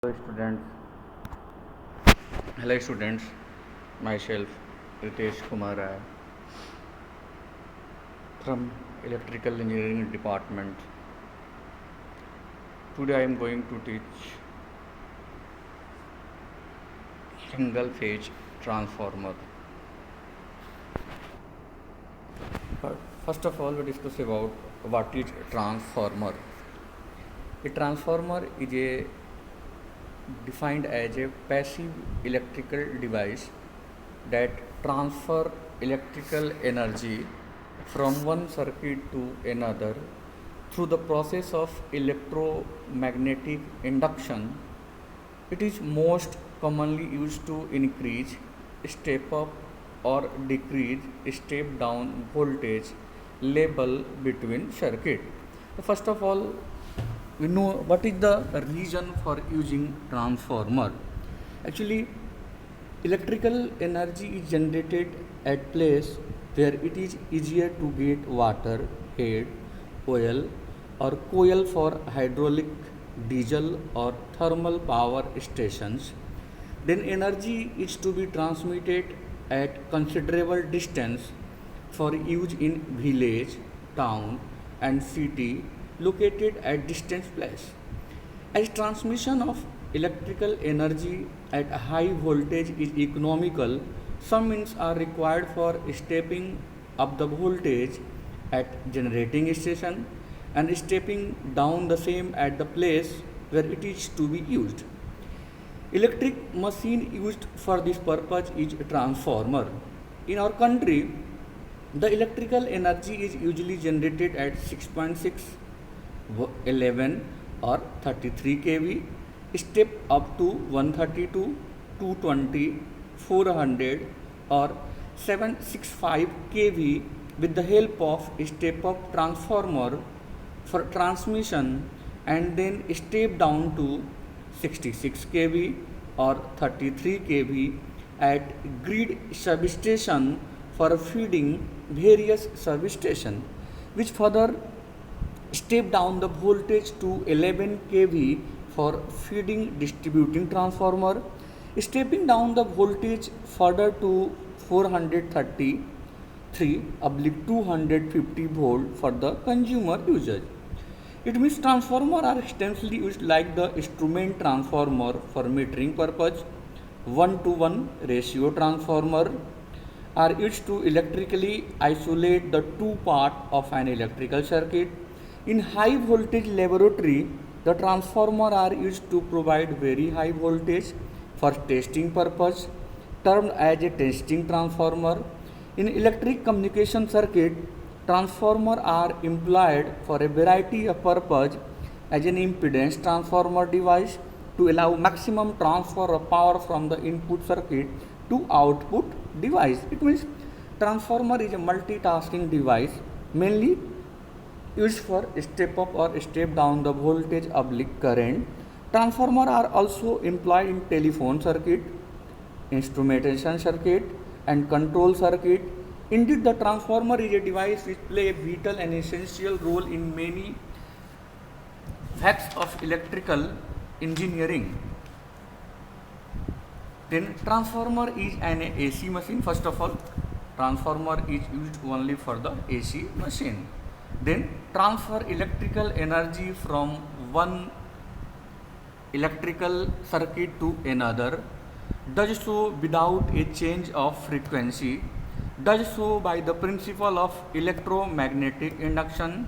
Hello students, hello students. Myself Ritesh Kumar Rai from Electrical Engineering Department. Today I am going to teach single phase transformer. First of all, we discuss about what is transformer. A transformer is defined as a passive electrical device that transfer electrical energy from one circuit to another through the process of electromagnetic induction. It is most commonly used to increase, step up, or decrease step down voltage level between circuit. First of all, we know what is the reason for using transformer. Actually, electrical energy is generated at place where it is easier to get water, head, oil or coil for hydraulic, diesel or thermal power stations. Then energy is to be transmitted at considerable distance for use in village, town and city located at distant place. As transmission of electrical energy at a high voltage is economical, some means are required for stepping up the voltage at generating station and stepping down the same at the place where it is to be used. Electric machine used for this purpose is a transformer. In our country, the electrical energy is usually generated at 6.6, 11 or 33 kV, step up to 132, 220, 400 or 765 kV with the help of step up transformer for transmission and then step down to 66 kV or 33 kV at grid substation for feeding various substation, which further step down the voltage to 11 kV for feeding distributing transformer, stepping down the voltage further to 433/250 volt for the consumer usage. It means transformer are extensively used like the instrument transformer for metering purpose, 1-to-1 ratio transformer are used to electrically isolate the two part of an electrical circuit. In high voltage laboratory, the transformer are used to provide very high voltage for testing purpose, termed as a testing transformer. In electric communication circuit, transformer are employed for a variety of purpose as an impedance transformer device to allow maximum transfer of power from the input circuit to output device. It means transformer is a multitasking device mainly used for step up or step down the voltage oblique current. Transformer are also employed in telephone circuit, instrumentation circuit and control circuit. Indeed, the transformer is a device which play a vital and essential role in many facts of electrical engineering. Then transformer is an AC machine. First of all, transformer is used only for the AC machine. Then transfer electrical energy from one electrical circuit to another, does so without a change of frequency, does so by the principle of electromagnetic induction,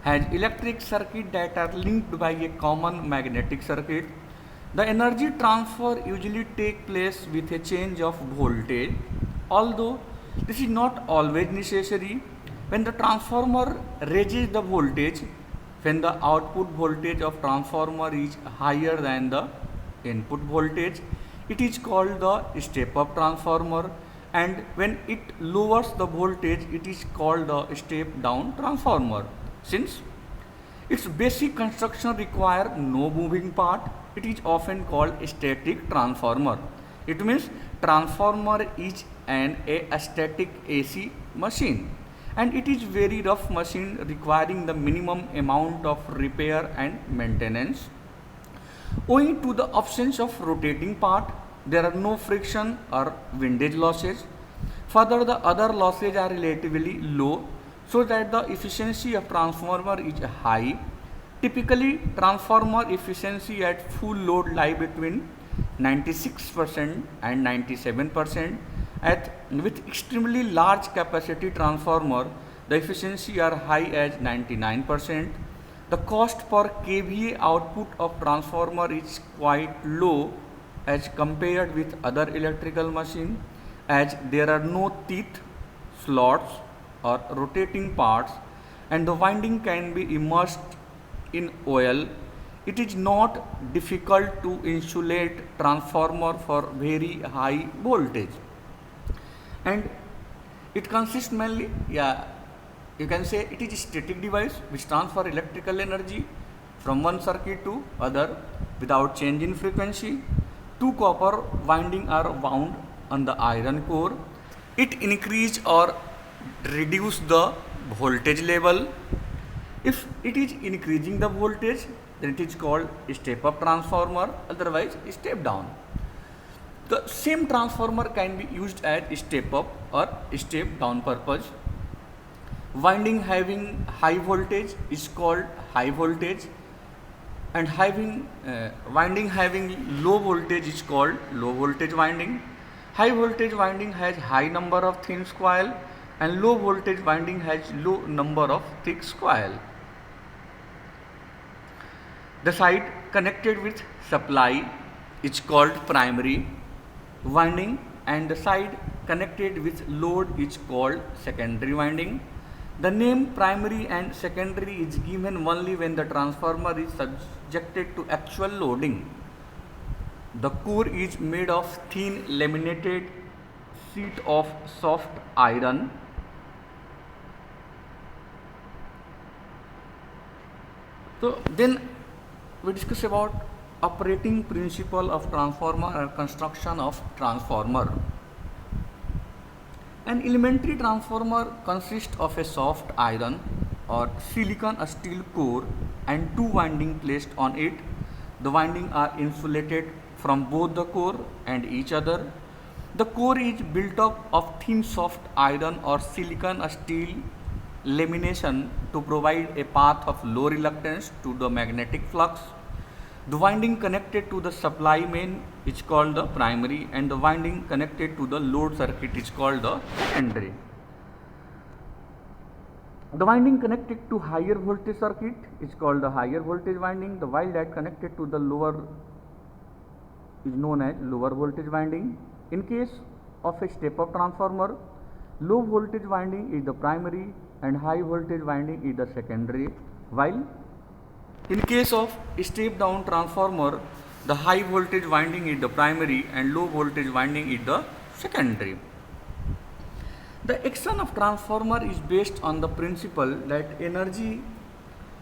has electric circuit that are linked by a common magnetic circuit. The energy transfer usually take place with a change of voltage, although this is not always necessary. When the transformer raises the voltage, when the output voltage of transformer is higher than the input voltage, it is called the step up transformer, and when it lowers the voltage, it is called the step down transformer. Since its basic construction require no moving part, it is often called static transformer. It means transformer is a static AC machine and it is very rough machine requiring the minimum amount of repair and maintenance. Owing to the absence of rotating part, there are no friction or windage losses. Further, the other losses are relatively low, so that the efficiency of transformer is high. Typically, transformer efficiency at full load lie between 96% and 97%. With extremely large capacity transformer, the efficiency are high as 99%. The cost per kVA output of transformer is quite low as compared with other electrical machine, as there are no teeth, slots or rotating parts, and the winding can be immersed in oil. It is not difficult to insulate transformer for very high voltage, and it consists mainly, you can say it is a static device which transfer electrical energy from one circuit to other without change in frequency. Two copper winding are wound on the iron core. It increase or reduce the voltage level. If it is increasing the voltage, then it is called step up transformer, otherwise step down. The same transformer can be used as step up or step down purpose. Winding having high voltage is called high voltage, and winding having low voltage is called low voltage winding. High voltage winding has high number of thin coil, and low voltage winding has low number of thick coil. The side connected with supply is called primary winding, and the side connected with load is called secondary winding. The name primary and secondary is given only when the transformer is subjected to actual loading. The core is made of thin laminated sheet of soft iron. So then we discuss about operating principle of transformer and construction of transformer. An elementary transformer consists of a soft iron or silicon steel core and two windings placed on it. The windings are insulated from both the core and each other. The core is built up of thin soft iron or silicon steel lamination to provide a path of low reluctance to the magnetic flux. The winding connected to the supply main is called the primary, and the winding connected to the load circuit is called the secondary. The winding connected to higher voltage circuit is called the higher voltage winding, the while that connected to the lower is known as lower voltage winding. In case of a step up transformer, low voltage winding is the primary and high voltage winding is the secondary, while in case of step down transformer, the high voltage winding is the primary and low voltage winding is the secondary. The action of transformer is based on the principle that energy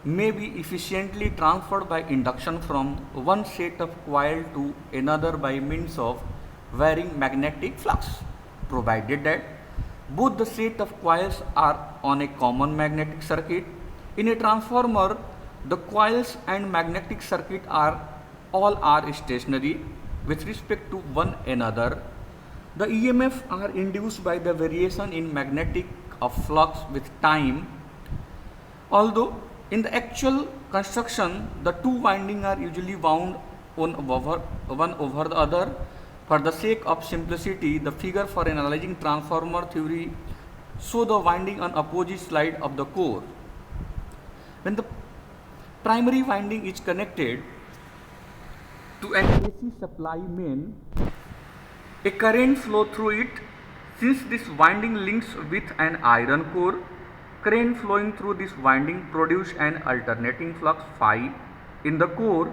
may be efficiently transferred by induction from one set of coil to another by means of varying magnetic flux, provided that both the set of coils are on a common magnetic circuit. In a transformer, the coils and magnetic circuit are stationary with respect to one another. The EMF are induced by the variation in magnetic flux with time. Although in the actual construction, the two windings are usually wound one over the other. For the sake of simplicity, the figure for analyzing transformer theory show the winding on opposite side of the core. When the primary winding is connected to an AC supply main, a current flow through it. Since this winding links with an iron core, current flowing through this winding produce an alternating flux phi in the core.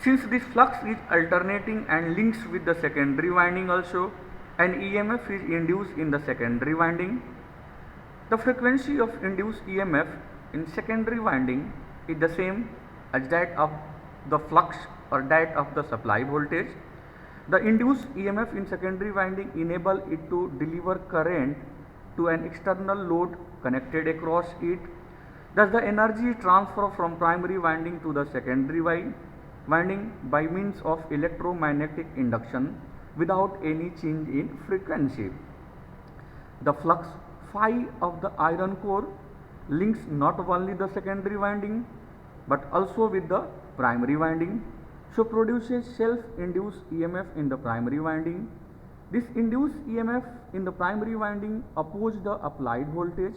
Since this flux is alternating and links with the secondary winding also, an EMF is induced in the secondary winding. The frequency of induced EMF in secondary winding is the same as that of the flux or that of the supply voltage. The induced EMF in secondary winding enable it to deliver current to an external load connected across it. Thus the energy transfer from primary winding to the secondary winding winding by means of electromagnetic induction without any change in frequency. The flux phi of the iron core links not only the secondary winding but also with the primary winding, so produces self-induced EMF in the primary winding. This induced EMF in the primary winding opposes the applied voltage,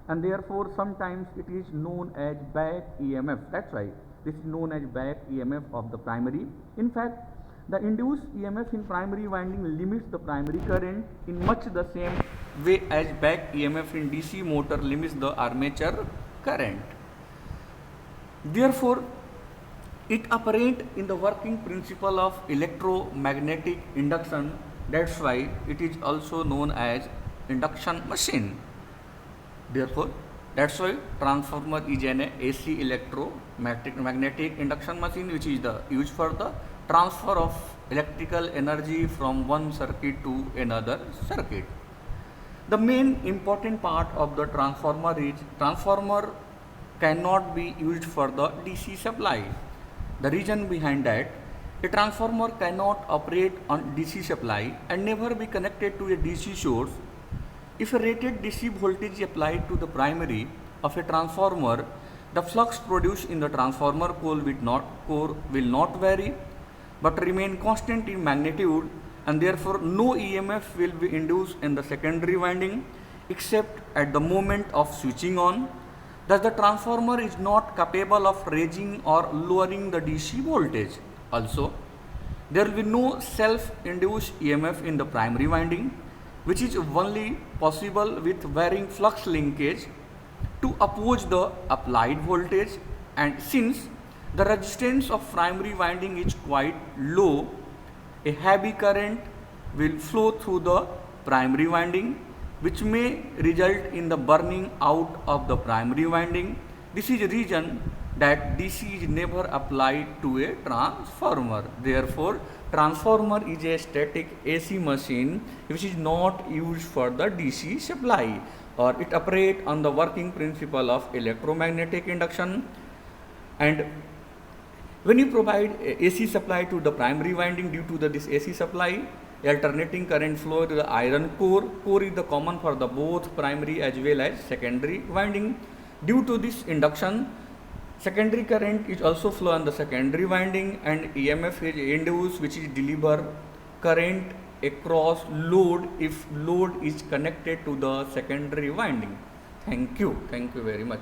and therefore sometimes it is known as back EMF. That's why this is known as back EMF of the primary. In fact, the induced EMF in primary winding limits the primary current in much the same way as back EMF in DC motor limits the armature current. Therefore, it operates in the working principle of electromagnetic induction. That's why it is also known as induction machine. Therefore, that's why transformer is an AC electromagnetic induction machine, which is used for the transfer of electrical energy from one circuit to another circuit. The main important part of the transformer is transformer cannot be used for the DC supply. The reason behind that, a transformer cannot operate on DC supply and never be connected to a DC source. If a rated DC voltage is applied to the primary of a transformer, the flux produced in the transformer core will not vary but remain constant in magnitude, and therefore no EMF will be induced in the secondary winding except at the moment of switching on. Thus, the transformer is not capable of raising or lowering the DC voltage. Also, there will be no self-induced EMF in the primary winding, which is only possible with varying flux linkage to oppose the applied voltage, and since the resistance of primary winding is quite low, a heavy current will flow through the primary winding, which may result in the burning out of the primary winding. This is the reason that DC is never applied to a transformer. Therefore, transformer is a static AC machine which is not used for the DC supply, or it operates on the working principle of electromagnetic induction. And when you provide AC supply to the primary winding, due to this AC supply, alternating current flow to the iron core. Core is the common for the both primary as well as secondary winding. Due to this induction, secondary current is also flow on the secondary winding, and EMF is induced, which is deliver current across load if load is connected to the secondary winding. Thank you very much.